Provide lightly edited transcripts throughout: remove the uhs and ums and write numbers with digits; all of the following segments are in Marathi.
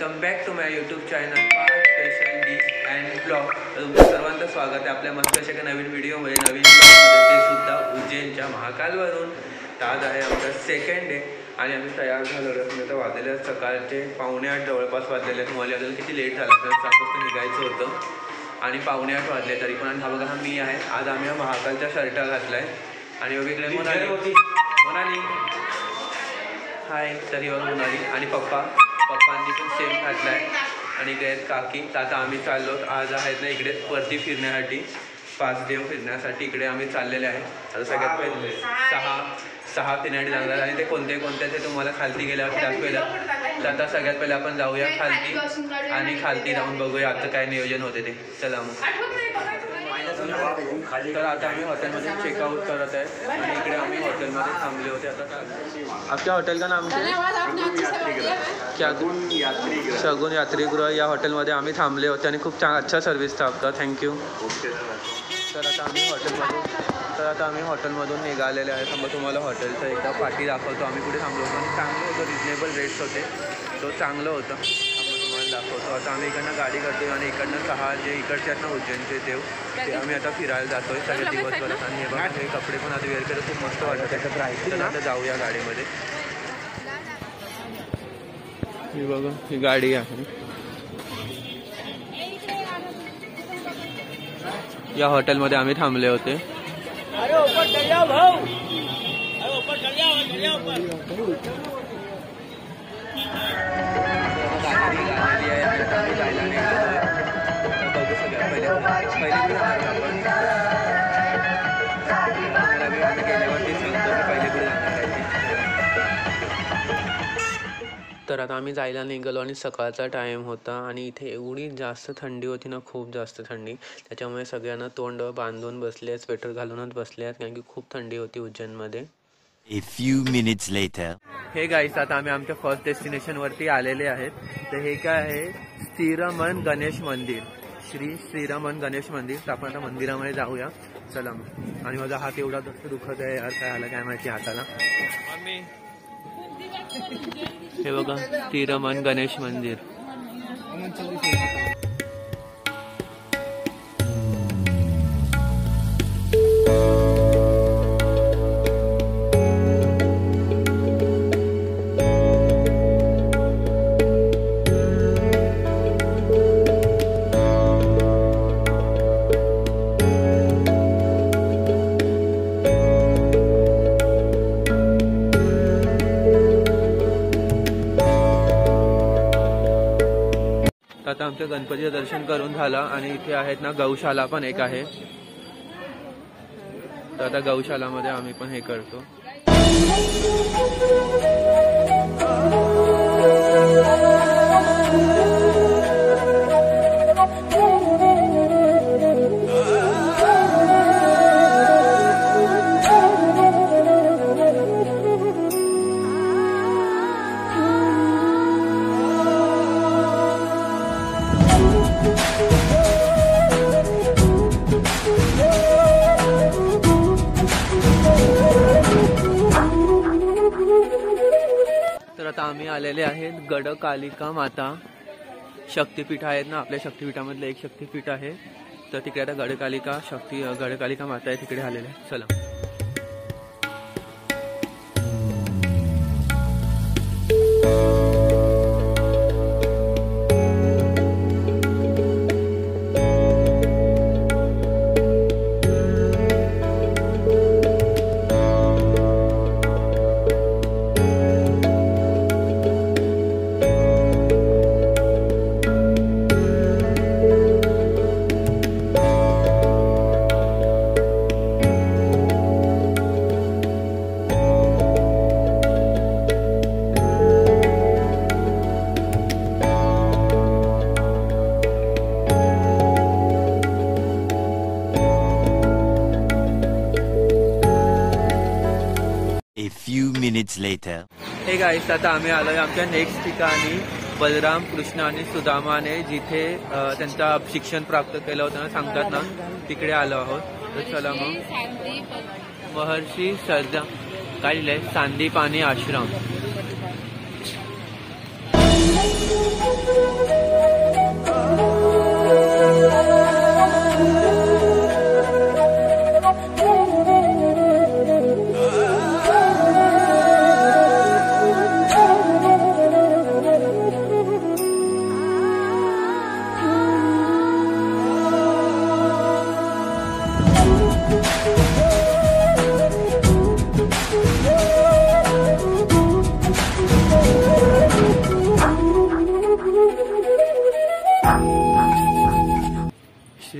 Welcome back to my YouTube channel special dish and blog. तुमचं सर्वांचं स्वागत आहे आपल्या मस्त अशा नवीन व्हिडिओमध्ये, नवीन ब्लॉगमध्ये, ते सुद्धा उज्जैनच्या महाकालवरून। तर आज आहे आमचा सेकंड डे आणि आम्ही तयार झालो तर वाजले सकाळचे 7:45 जवळपास वाजलेले। तुम्हाला अजून किती लेट झाला तर 7 वाजता निघायचं होतं आणि 7:45 वाजले तरी पण। हा बघा हा मी आहे, आज आम्ही महाकालचा शर्ट घातला आहे आणि बघितलं मोनाली हाय तरी बघा मोनाली आणि पप्पांनी पण सेम घातला आहे आणि इकडे आहेत काकी। तर आता आम्ही चाललो आज आहेत ना इकडे वरती फिरण्यासाठी, 5 देव फिरण्यासाठी इकडे आम्ही चाललेले आहे। आता सगळ्यात पहिले 6 फिरण्यासाठी जाणार आणि ते कोणते ते तुम्हाला खालती गेल्यावर दाखवेल। तर आता सगळ्यात पहिले आपण जाऊया खालती आणि खालती जाऊन बघूया आता काय नियोजन होते ते। चला मग। तर आता आम्ही हॉटेलमध्ये चेकआउट करत आहे आणि इकडे आम्ही हॉटेलमध्ये थांबले होते। आता आपल्या हॉटेल का नाम क्या शगुन यात्रीगृह या हॉटेलमध्ये आम्ही थांबले होते आणि खूप अच्छा सर्विस था आपका, थँक्यू। तर आता आम्ही हॉटेलमधून निघालेले आहे। थांबा तुम्हाला हॉटेलचं एकदा पाठी दाखवतो आम्ही कुठे थांबलो होतो आणि चांगलं होतं, रिजनेबल रेट्स होते, तो चांगलं होतं। तुम्हाला दाखवतो आता आम्ही इकडनं गाडी करतोय आणि इकडनं 6 जे इकडचे आहेत ना उज्जैनचे देव ते आम्ही आता फिरायला जातोय सगळे दिवसभरात। आणि हे बघा हे कपडे पण आता वेअर केलं खूप मस्त वाटतं त्याच्यात राहायचं। आता जाऊया गाडीमध्ये। ही बघा ही गाडी आहे, या हॉटेलमध्ये आम्ही थांबले होते। तर आता आम्ही जायला निघालो आणि सकाळचा टाइम होता आणि इथे एवढी जास्त थंडी होती ना, खूप जास्त थंडी। त्याच्यामुळे सगळ्यांना तोंड बांधून बसले आहेत, स्वेटर घालूनच बसले आहेत कारण की खूप थंडी होती उज्जैनमध्ये। A few minutes later. Hey guys आता आम्ही आमच्या फर्स्ट डेस्टिनेशन वरती आलेले आहेत। तर हे काय आहे श्रीरमण गणेश मंदिर, श्री श्रीरमण गणेश मंदिर। तर आपण आता मंदिरामध्ये जाऊया चला मग। आणि माझा हात एवढा जास्त दुखत आहे यार, काय आला काय माहिती हाताला। हे बघा श्रीरमण गणेश मंदिर। आता आमचं गणपतीचं दर्शन करून झालं आणि इथे आहेत ना गौशाला पण एक आहे। तर आता गौशालामध्ये आम्ही पण हे करतो। आता आम्ही आलेले आहेत गडकालिका माता शक्तिपीठ आहेत ना, आपल्या शक्तिपीठामधलं एक शक्तिपीठ आहे। तर तिकडे आता गडकालिका माता आहे, तिकडे आलेले आहे। चला। A few minutes later. Hey guys आता आम्ही आलोय आमच्या नेक्स्ट ठिकाणी, बलराम कृष्ण आणि सुदामाने जिथे त्यांचा शिक्षण प्राप्त केलं होतं ना, सांगतात ना, तिकडे आलो आहोत। तर चला मग। महर्षी सरदा काय लिहिलंय, सांदीपानी आश्रम।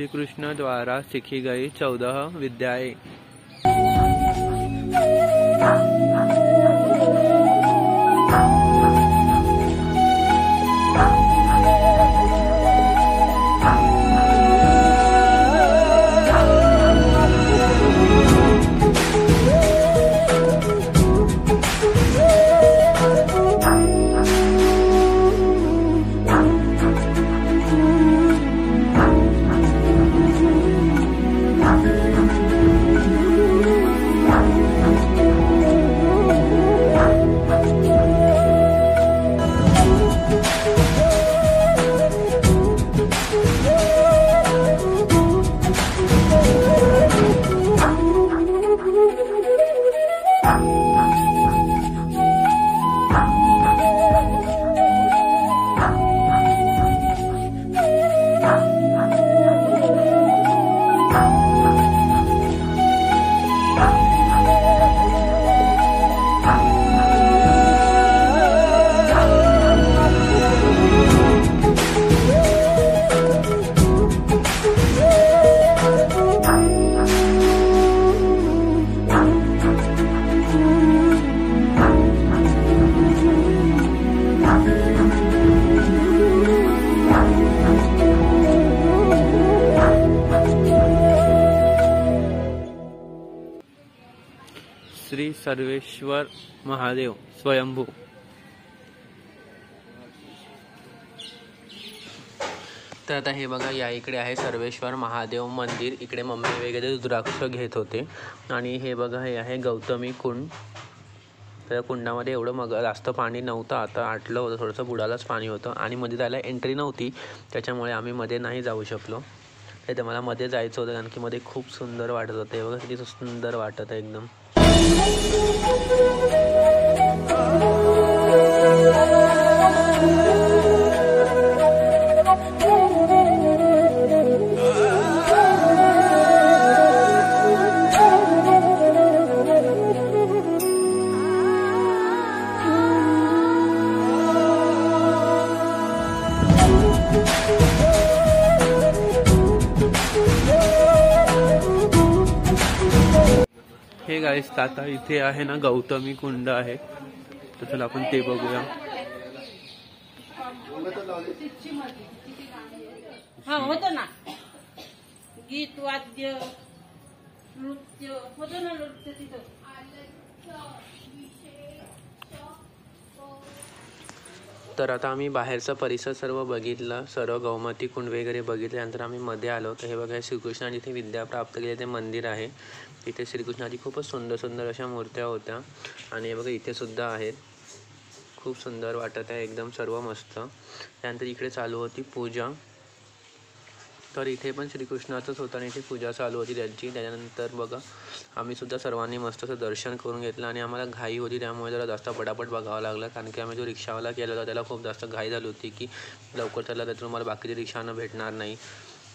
कृष्ण द्वारा सीखी गई 14 विद्याएं। श्री सर्वेश्वर महादेव स्वयंभू। तर आता हे बघा, या इकडे आहे सर्वेश्वर महादेव मंदिर। इकडे मम्मी वगैरे रुद्राक्ष घेत होते। आणि हे बघा, हे आहे गौतमी कुंड। त्या कुंडामध्ये एवढं जास्त पाणी नव्हतं, आता आटलं होतं, थोडंसं बुडालाच पाणी होतं आणि मध्ये जायला एंट्री नव्हती, त्याच्यामुळे आम्ही मध्ये नाही जाऊ शकलो। तर मला मध्ये जायचं होतं कारण की मध्ये खूप सुंदर वाटत होतं। हे बघा किती सुंदर वाटत आहे एकदम। हे गाईस, आता इथे आहे ना गौतमी कुंड आहे, तर चला आपण ते बघूया। हा होतं ना, गीत वाद्य नृत्य होतं ना, नृत्य तिथं। तर आता आम्ही बाहेरचा परिसर सर्व बघितला, सर्व गौमती कुंड वगैरे बघितल्यानंतर आम्ही मध्ये आलो। तर हे बघा, श्रीकृष्णाने जिथे विद्या प्राप्त केली ते मंदिर आहे। इथे श्रीकृष्णाची खूपच सुंदर सुंदर अशा मूर्त्या होत्या आणि हे बघा इथे सुद्धा आहेत। खूप सुंदर वाटत आहे एकदम, सर्व मस्त। त्यानंतर इकडे चालू होती पूजा, तर इथे पण श्रीकृष्णाचंच होतं आणि इथे पूजा चालू होती त्यांची। त्याच्यानंतर बघा, आम्ही सुद्धा सर्वांनी मस्त असं दर्शन करून घेतलं आणि आम्हाला घाई होती, त्यामुळे जरा जास्त पटापट बघावं लागलं, कारण की आम्ही जो रिक्षावाला केला होता त्याला खूप जास्त घाई झाली होती की लवकर चालला तर तुम्हाला बाकीचे रिक्षानं भेटणार नाही।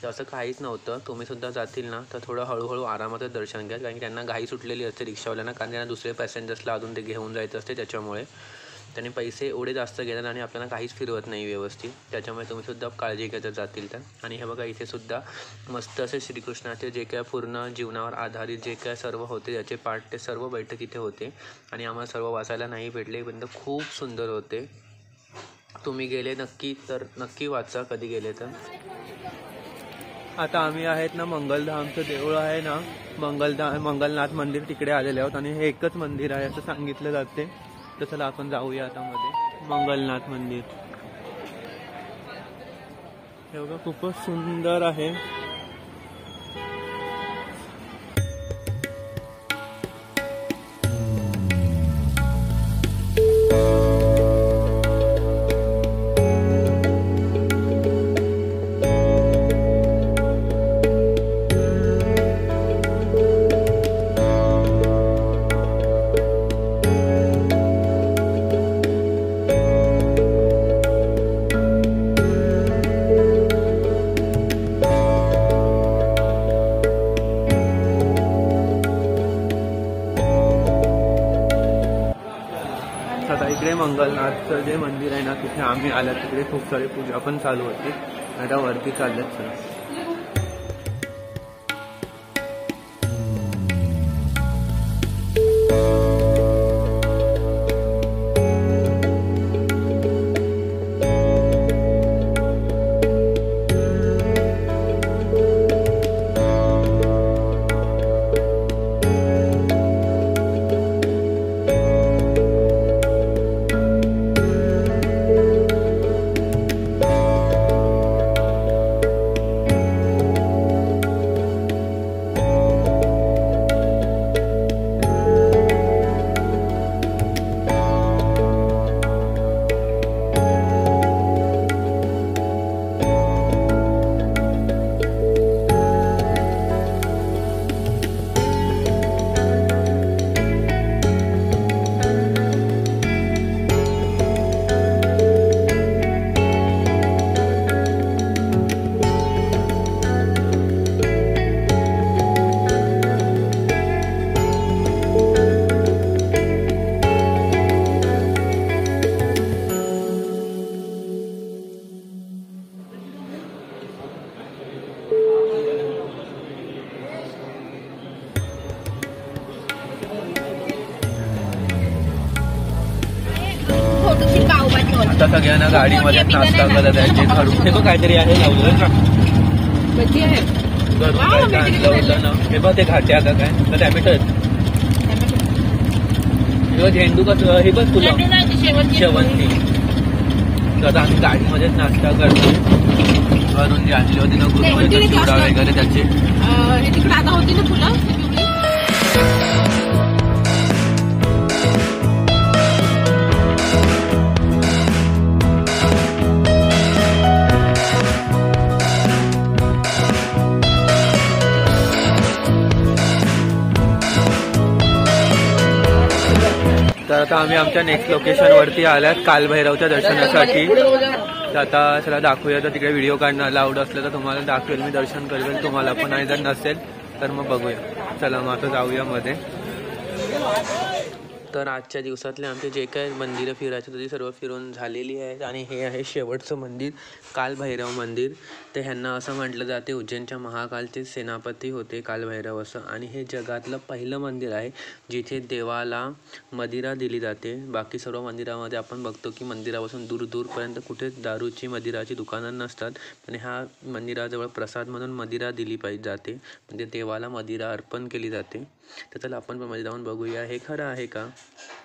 तर असं काहीच नव्हतं। तुम्ही सुद्धा जातील ना तर थोडं हळूहळू आरामात दर्शन घ्या, कारण की त्यांना घाई सुटलेली असते रिक्षावाल्यांना, कारण त्यांना दुसरे पॅसेंजर्सला अजून ते घेऊन जायचं असते, त्याच्यामुळे त्यांनी पैसे एवढे जास्त घेतात आणि आपल्याला काहीच फिरवत नाही व्यवस्थित, त्याच्यामुळे तुम्ही सुद्धा काळजी घेत जातील तर। आणि हे बघा, इथे सुद्धा मस्त असे श्रीकृष्णाचे जे काय पूर्ण जीवनावर आधारित जे काय सर्व होते त्याचे पाठ, ते सर्व बैठक इथे होते आणि आम्हाला सर्व वाचायला नाही भेटले, पण खूप सुंदर होते। तुम्ही गेले नक्की तर नक्की वाचा कधी गेले तर। आता आम्ही आहेत ना, मंगलधामचं देऊळ आहे ना, मंगलनाथ मंदिर, तिकडे आलेले आहोत आणि हे एकच मंदिर आहे असं सांगितलं जाते। तर चला आपण जाऊया आता मध्ये, मंगलनाथ मंदिर। हे बघा, खूपच सुंदर आहे। आता इकडे मंगलनाथचं जे मंदिर आहे ना, तिथे आम्ही आल्या, तिकडे खूप सारी पूजा पण चालू होती। आता वरती चाललेत सर। आता सगळ्यांना गाडीमध्ये नाश्ता करत आहे जे खरू हे बघ काहीतरी आहे लावलं ना ना हे बघ ते घाट्या का काय तर टॅमॅटो झेंडू कसं हे बघ फुलं शेवंती. तर आता आम्ही गाडीमध्येच नाश्ता करतो. घरून जी आणली होती ना गुरुमध्ये चिवडा वगैरे त्याचे तिकडे आता होती ना फुलं. तर आता आम्ही आमच्या नेक्स्ट लोकेशन वरती आल्यात कालभैरवच्या दर्शनासाठी. तर आता चला दाखवूया. तर तिकडे व्हिडिओ काढणं अलाउड असलं तर तुम्हाला दाखवेल मी, दर्शन करेल तुम्हाला पण, आणि जर नसेल तर मग बघूया. चला मग आता जाऊया मध्ये. तर आजच्या दिवसातले आमचे जे काही मंदिरं फिरायचे ती सर्व फिरून झालेली आहेत. आणि हे आहे शेवटचं मंदिर कालभैरव मंदिर. ते ह्यांना असं म्हटलं जाते उज्जैनच्या महाकालचे सेनापती होते कालभैरव असं. आणि हे जगातलं पहिलं मंदिर आहे जिथे देवाला मदिरा दिली जाते. बाकी सर्व मंदिरामध्ये आपण बघतो की मंदिरापासून दूर दूरपर्यंत कुठेच दारूची मदिराची दुकानं नसतात. आणि ह्या मंदिराजवळ प्रसाद म्हणून मदिरा दिली पाहिजे जाते, म्हणजे देवाला मदिरा अर्पण केली जाते. तर चला आपण पण मध्ये जाऊन बघूया हे खरं आहे का.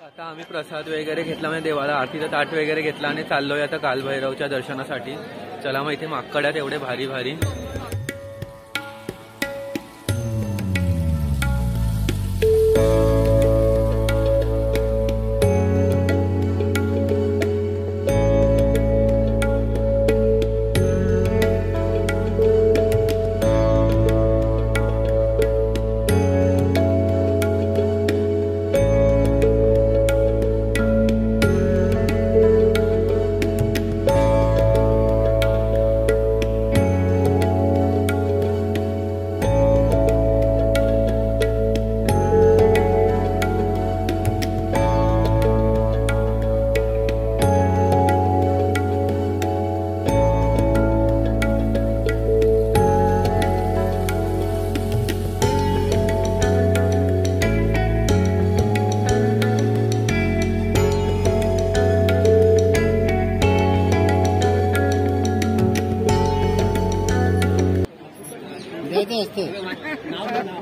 आता आम्ही प्रसाद वगैरे घेतला, म्हणजे देवाला आरतीचं ताट वगैरे घेतला आणि चाललोय आता कालभैरवच्या दर्शनासाठी. चला मग इथे माकडा एवढे भारी भारी.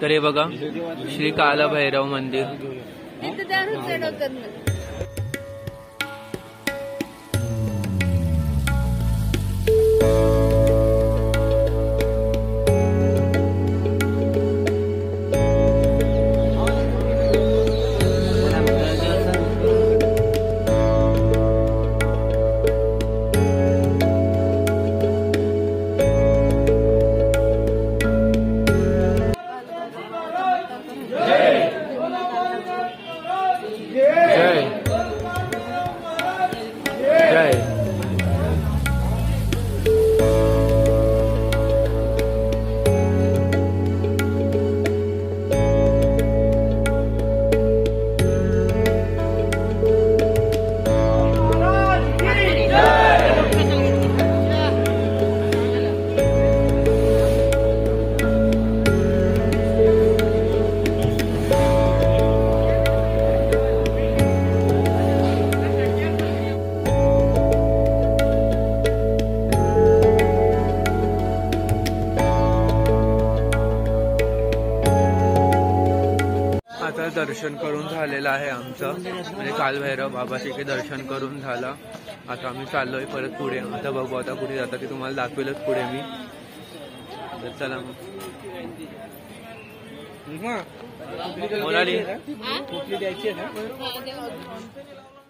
तर हे बघा श्री कालभैरव मंदिर. दर्शन करून झालेलं आहे आमचं, म्हणजे कालभैरव बाबाचे इथे दर्शन करून झालं. आता आम्ही चाललोय परत पुढे. आता बघू आता कुठे जातं ते तुम्हाला दाखवेलच पुढे मी. तर चला मग. मोनाली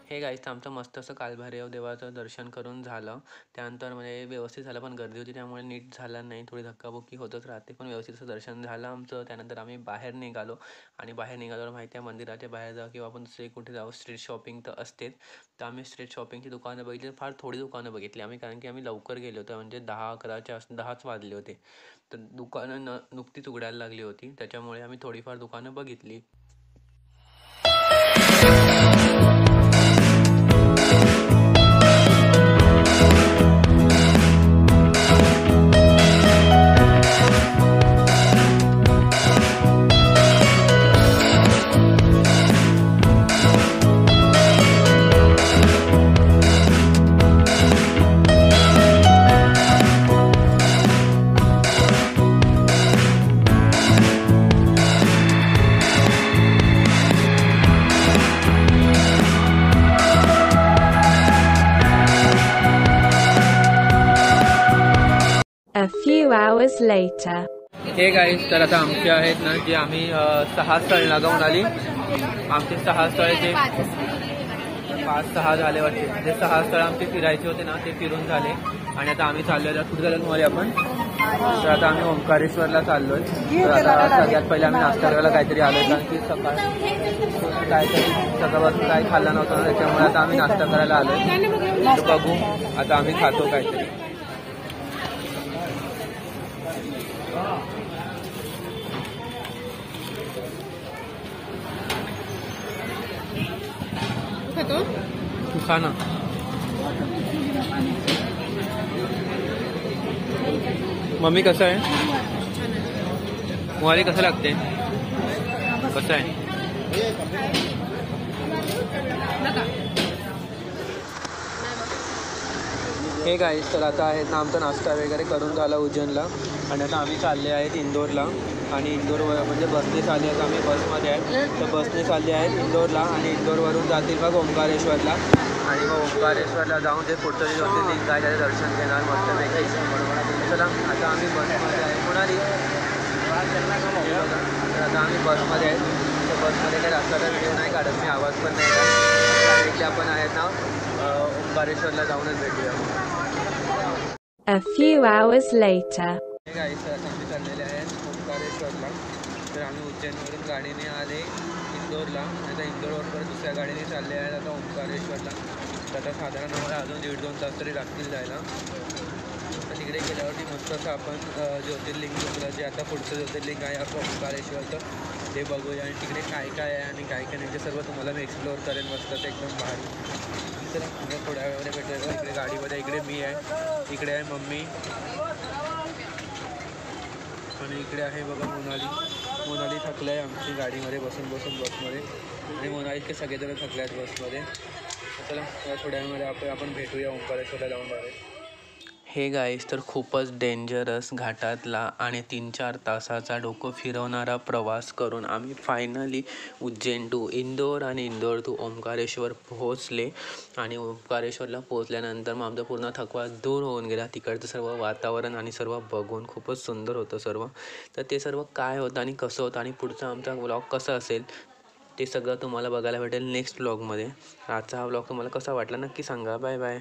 हे गाईस, आमचं मस्त असं कालभैरव देवाचं दर्शन करून झालं. त्यानंतर म्हणजे व्यवस्थित झालं, पण गर्दी होती त्यामुळे नीट झालं नाही, थोडी धक्काबुक्की होतच राहते, पण व्यवस्थित असं दर्शन झालं आमचं. त्यानंतर आम्ही बाहेर निघालो आणि बाहेर निघाल्यावर माहिती आहे मंदिराच्या बाहेर जाऊ किंवा आपण दुसरे कुठे जाऊ, स्ट्रीट शॉपिंग तर असतेच. तर आम्ही स्ट्रीट शॉपिंगची दुकानं बघितली, फार थोडी दुकानं बघितली आम्ही, कारण की आम्ही लवकर गेलो होतो, म्हणजे 10-11च्या 10च वाजले होते. तर दुकानं नुकतीच उघडायला लागली होती, त्याच्यामुळे आम्ही थोडीफार दुकानं बघितली. A few hours later. Hey guys, तर आता आमचे आहेत ना, जे आम्ही 6 स्थळ लागवून आली, आमचे 6 स्थळाचे 5-6 झाले वाटते. जे 6 स्थळ आमचे फिरायचे होते ना, ते फिरून झाले. आणि आता आम्ही चाललोय, कुठे झालं तुम्हाला आपण, तर आता आम्ही ओंकारेश्वरला चाललोय. तर आता सगळ्यात पहिले आम्ही नाश्ता करायला काहीतरी आलोय, कारण की सकाळपासून काही खाल्ला नव्हता, त्याच्यामुळे आता आम्ही नाश्ता करायला आलोय. तर बघू आता आम्ही खातो काहीतरी. तू खा ना. मम्मी कसं आहे? मुहारी कसं लागते? कसं आहे? हे गाईस, तर आता आहेत ना आमचा नाश्ता वगैरे करून झाला उज्जैनला, आणि आता आम्ही चालले आहेत इंदोरला. आणि इंदोर म्हणजे बसने चालले आहेत, आम्ही बसमध्ये आहेत. तर बसने चालले आहेत इंदोरला, आणि इंदोरवरून जातील मग ओंकारेश्वरला. आणि मग ओंकारेश्वरला जाऊन जे पुढचं जे ज्योतिर्लिंग आहे त्याचे दर्शन घेणार मस्तपैकी. चला आता आम्ही बसमध्ये आहे. कोणाली तर आता आम्ही बसमध्ये आहे. तर बसमध्ये काही रस्त्याचा व्हिडिओ नाही काढत मी, आवाज पण नाही काढत. इथे आपण आहेत ना ओंकारेश्वरला जाऊनच भेटूया. A few hours later. Hey guys, आता आम्ही चाललेले आहेत ओंकारेश्वरला. तर आम्ही उज्जैनवरून गाडीने आले इंदोरला, आता इंदोरवरून परत दुसऱ्या गाडीने चालले आहेत आता ओंकारेश्वरला. तर आता साधारण आम्हाला अजून 1.5-2 तास तरी लागतील जायला. तर तिकडे गेल्यावरती मस्त असं आपण ज्योतिर्लिंग दुसरं जे आता पुढचं ज्योतिर्लिंग आहे आपलं ओंकारेश्वरचं, ते बघूया. आणि तिकडे काय काय आहे आणि काय काय नाही ते सर्व तुम्हाला मी एक्सप्लोअर करेन मस्त, ते एकदम भारी. तर थोड्या वेळाने भेटायचं. इकडे गाडीमध्ये इकडे मी आहे, इकडे आहे मम्मी, आणि इकडे आहे बघा मोनाली थकलं आहे आमची गाडीमध्ये बसून बसमध्ये, आणि मोनाली इतके सगळेजण थकले आहेत बसमध्ये. चला थोड्या वेळामध्ये आपण भेटूया ओंकारेश्वरला जाऊन डायरेक्ट. हे गाईस, तर खूपच डेंजरस घाटातला आणि 3-4 तासाचा डोकं फिरवणारा प्रवास करून आम्ही फायनली उज्जैन टू इंदोर आणि इंदोर टू ओंकारेश्वर पोहोचले. आणि ओंकारेश्वरला पोहोचल्यानंतर मग आमचा पूर्ण थकवा दूर होऊन गेला. तिकडचं सर्व वातावरण आणि सर्व बघून खूपच सुंदर होतं सर्व. तर ते सर्व काय होतं आणि कसं होतं आणि पुढचा आमचा व्लॉग कसा असेल ते सगळं तुम्हाला बघायला भेटेल नेक्स्ट व्लॉगमध्ये. आजचा हा व्लॉग तुम्हाला कसा वाटला नक्की सांगा. Bye bye.